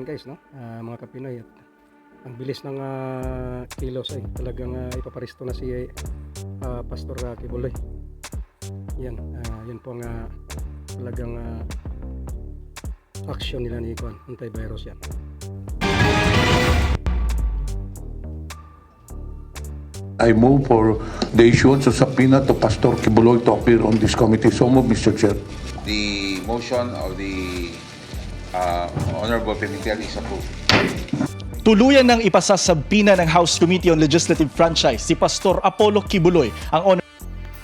yan guys, no? Mga kapinoy, at ang bilis ng kilos ay talagang ipaparisto na si Pastor Kibuloy. Yan, yan po ang talagang action nila ni Kwan, antivirus yan. I move for the issuance of subpoena to Pastor Kibuloy to appear on this committee. So move, Mr. Chair. The motion of the Honorable Pimentel is approved. Tuluyan ng ipasasabina ng House Committee on Legislative Franchise si Pastor Apollo Kibuloy, ang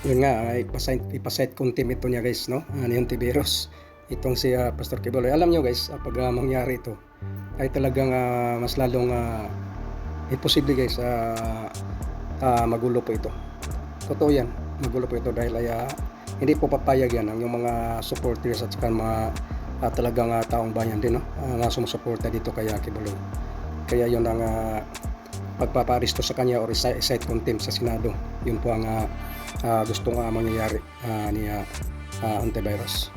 Yun nga, ipasite contempt ito niya guys, no? Yung antivirus. Itong si Pastor Kibuloy. Alam nyo guys, pag mangyari ito, ay talagang mas lalong imposible guys, magulo po ito. Totoo yan, magulo po ito dahil hindi po papayag yan ang yung mga supporters at saka mga talagang taong bayan din, no? Na sumusuporta dito kay Kibuloy. Kaya yun ang pagpaparisto sa kanya or cite contempt sa Senado. Yun po ang gustong mangyayari ni antivirus.